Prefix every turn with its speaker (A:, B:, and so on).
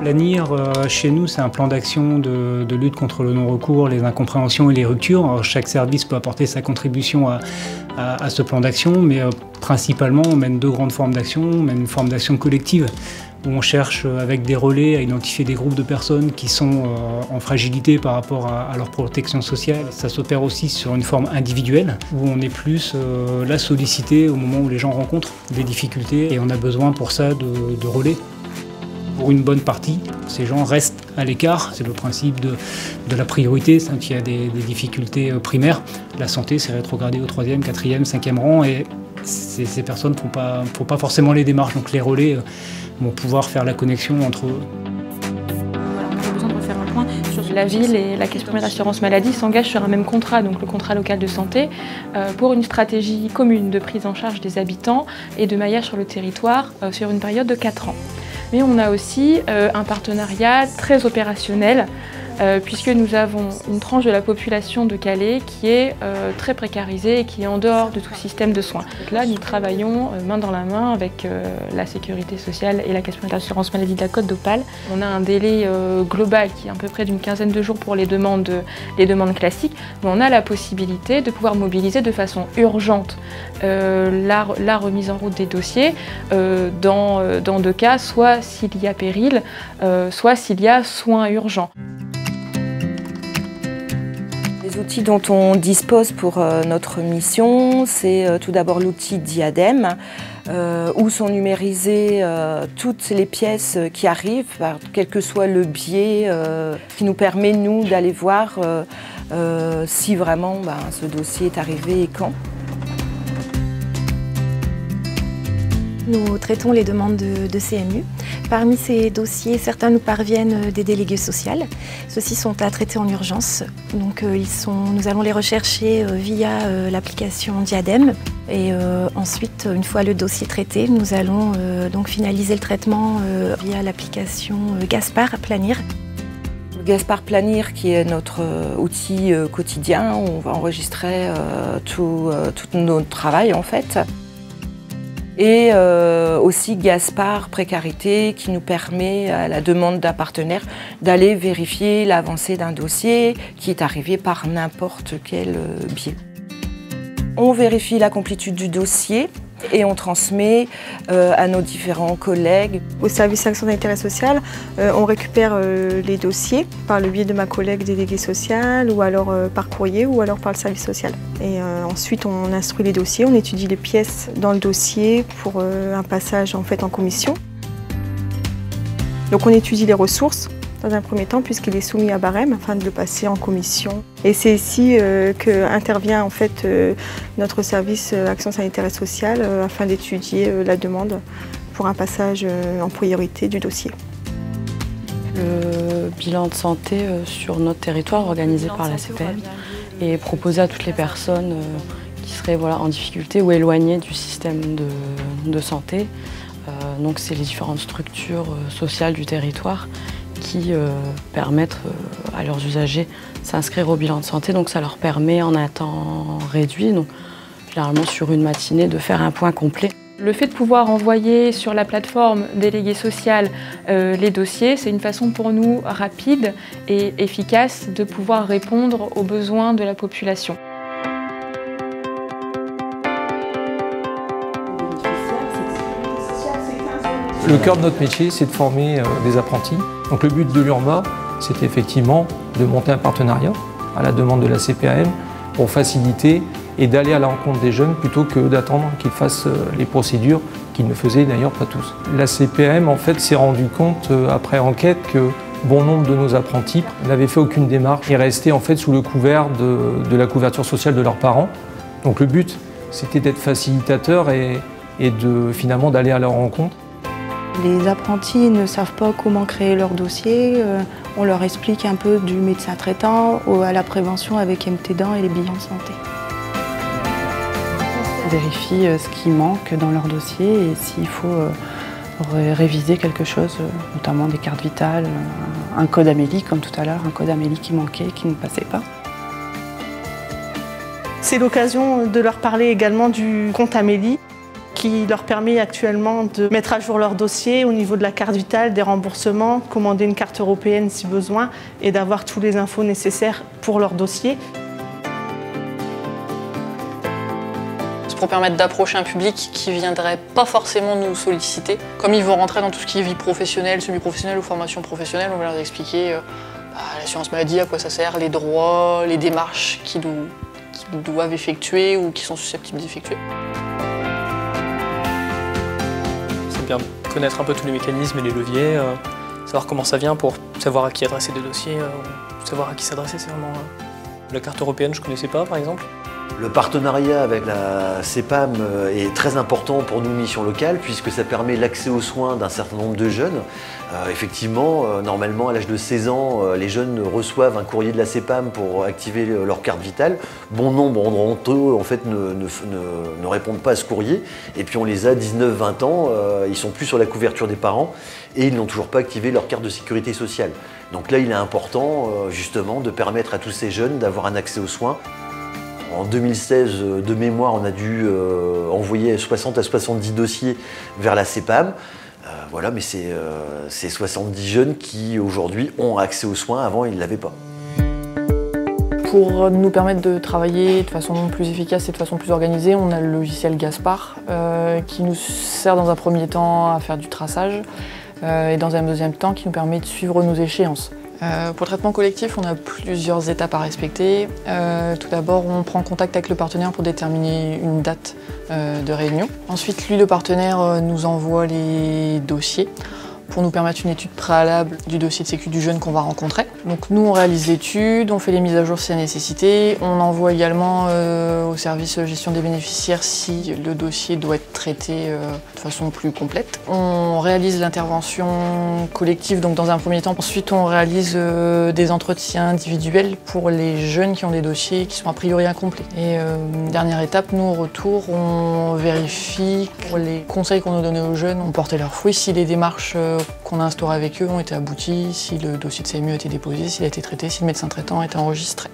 A: L'ANIR, chez nous, c'est un plan d'action de lutte contre le non-recours, les incompréhensions et les ruptures. Alors, chaque service peut apporter sa contribution à ce plan d'action, mais principalement, on mène deux grandes formes d'action. On mène une forme d'action collective, où on cherche avec des relais à identifier des groupes de personnes qui sont en fragilité par rapport à leur protection sociale. Ça s'opère aussi sur une forme individuelle, où on est plus là sollicité au moment où les gens rencontrent des difficultés, et on a besoin pour ça de relais. Pour une bonne partie, ces gens restent à l'écart. C'est le principe de la priorité. S'il y a des difficultés primaires, la santé, c'est rétrogradé au 3e, 4e, 5e rang. Et ces personnes ne font pas forcément les démarches. Donc les relais vont pouvoir faire la connexion entre eux.
B: Voilà, on a besoin de refaire un point sur la ville et la caisse primaire d'assurance maladie s'engagent sur un même contrat, donc le contrat local de santé, pour une stratégie commune de prise en charge des habitants et de maillage sur le territoire sur une période de 4 ans. Mais on a aussi un partenariat très opérationnel puisque nous avons une tranche de la population de Calais qui est très précarisée et qui est en dehors de tout système de soins. Donc là, nous travaillons main dans la main avec la sécurité sociale et la caisse primaire d'assurance maladie de la Côte d'Opale. On a un délai global qui est à peu près d'une quinzaine de jours pour les demandes classiques, mais on a la possibilité de pouvoir mobiliser de façon urgente la remise en route des dossiers dans deux cas, soit s'il y a péril, soit s'il y a soins urgents.
C: Les outils dont on dispose pour notre mission, c'est tout d'abord l'outil Diadème, où sont numérisées toutes les pièces qui arrivent, quel que soit le biais, qui nous permet, nous, d'aller voir si vraiment ce dossier est arrivé et quand.
D: Nous traitons les demandes de CMU. Parmi ces dossiers, certains nous parviennent des délégués sociaux. Ceux-ci sont à traiter en urgence. Donc, nous allons les rechercher via l'application Diadème. Et ensuite, une fois le dossier traité, nous allons donc finaliser le traitement via l'application Gaspard Planir.
C: Gaspard Planir, qui est notre outil quotidien, on va enregistrer tout notre travail en fait. Et aussi Gaspard Précarité qui nous permet, à la demande d'un partenaire, d'aller vérifier l'avancée d'un dossier qui est arrivé par n'importe quel biais. On vérifie la complétude du dossier et on transmet à nos différents collègues.
E: Au service Action d'intérêt social, on récupère les dossiers par le biais de ma collègue déléguée sociale ou alors par courrier ou alors par le service social. Et ensuite on instruit les dossiers, on étudie les pièces dans le dossier pour un passage en commission. Donc on étudie les ressources dans un premier temps puisqu'il est soumis à barème afin de le passer en commission. Et c'est ici qu'intervient notre service Action sanitaire et sociale afin d'étudier la demande pour un passage en priorité du dossier.
F: Le bilan de santé sur notre territoire organisé par la CPM est proposé à toutes les personnes qui seraient en difficulté ou éloignées du système de santé. Donc c'est les différentes structures sociales du territoire qui permettent à leurs usagers de s'inscrire au bilan de santé. Donc ça leur permet en un temps réduit, donc généralement sur une matinée, de faire un point complet.
B: Le fait de pouvoir envoyer sur la plateforme déléguée sociale les dossiers, c'est une façon pour nous rapide et efficace de pouvoir répondre aux besoins de la population.
G: Le cœur de notre métier, c'est de former des apprentis. Donc le but de l'URMA, c'est effectivement de monter un partenariat à la demande de la CPAM pour faciliter et d'aller à la rencontre des jeunes plutôt que d'attendre qu'ils fassent les procédures qu'ils ne faisaient d'ailleurs pas tous. La CPAM en fait s'est rendu compte après enquête que bon nombre de nos apprentis n'avaient fait aucune démarche et restaient en fait sous le couvert de la couverture sociale de leurs parents. Donc le but, c'était d'être facilitateur et finalement d'aller à leur rencontre.
H: Les apprentis ne savent pas comment créer leur dossier. On leur explique un peu du médecin traitant à la prévention avec MTDAN et les bilans de santé. On vérifie ce qui manque dans leur dossier et s'il faut réviser quelque chose, notamment des cartes vitales, un code Amélie comme tout à l'heure, un code Amélie qui manquait, qui ne passait pas.
E: C'est l'occasion de leur parler également du compte Amélie, qui leur permet actuellement de mettre à jour leur dossier au niveau de la carte vitale, des remboursements, commander une carte européenne si besoin et d'avoir tous les infos nécessaires pour leur dossier.
I: Pour permettre d'approcher un public qui ne viendrait pas forcément nous solliciter. Comme ils vont rentrer dans tout ce qui est vie professionnelle, semi-professionnelle ou formation professionnelle, on va leur expliquer l'assurance maladie, à quoi ça sert, les droits, les démarches qu'ils doivent effectuer ou qui sont susceptibles d'effectuer.
J: C'est bien de connaître un peu tous les mécanismes et les leviers, savoir comment ça vient pour savoir à qui adresser des dossiers, savoir à qui s'adresser, c'est vraiment... La carte européenne, je ne connaissais pas par exemple.
K: Le partenariat avec la CEPAM est très important pour nous, Mission Locale, puisque ça permet l'accès aux soins d'un certain nombre de jeunes. Effectivement, normalement, à l'âge de 16 ans, les jeunes reçoivent un courrier de la CEPAM pour activer leur carte vitale. Bon nombre d'entre eux, en fait, ne répondent pas à ce courrier. Et puis on les a 19-20 ans, ils sont plus sur la couverture des parents et ils n'ont toujours pas activé leur carte de sécurité sociale. Donc là, il est important, justement, de permettre à tous ces jeunes d'avoir un accès aux soins. En 2016, de mémoire, on a dû envoyer 60 à 70 dossiers vers la CEPAM. Voilà, mais c'est 70 jeunes qui, aujourd'hui, ont accès aux soins. Avant, ils ne l'avaient pas.
F: Pour nous permettre de travailler de façon plus efficace et de façon plus organisée, on a le logiciel Gaspard qui nous sert dans un premier temps à faire du traçage et dans un deuxième temps qui nous permet de suivre nos échéances. Pour le traitement collectif, on a plusieurs étapes à respecter. Tout d'abord, on prend contact avec le partenaire pour déterminer une date de réunion. Ensuite, lui, le partenaire, nous envoie les dossiers pour nous permettre une étude préalable du dossier de sécu du jeune qu'on va rencontrer. Donc nous, on réalise l'étude, on fait les mises à jour si c'est nécessité. On envoie également au service gestion des bénéficiaires si le dossier doit être traité de façon plus complète. On réalise l'intervention collective, donc dans un premier temps. Ensuite, on réalise des entretiens individuels pour les jeunes qui ont des dossiers qui sont a priori incomplets. Et dernière étape, nous, au retour, on vérifie pour les conseils qu'on a donnés aux jeunes ont porté leurs fruits, si les démarches qu'on a instaurées avec eux ont été abouties, si le dossier de CMU a été déposé, s'il a été traité, si le médecin traitant a été enregistré.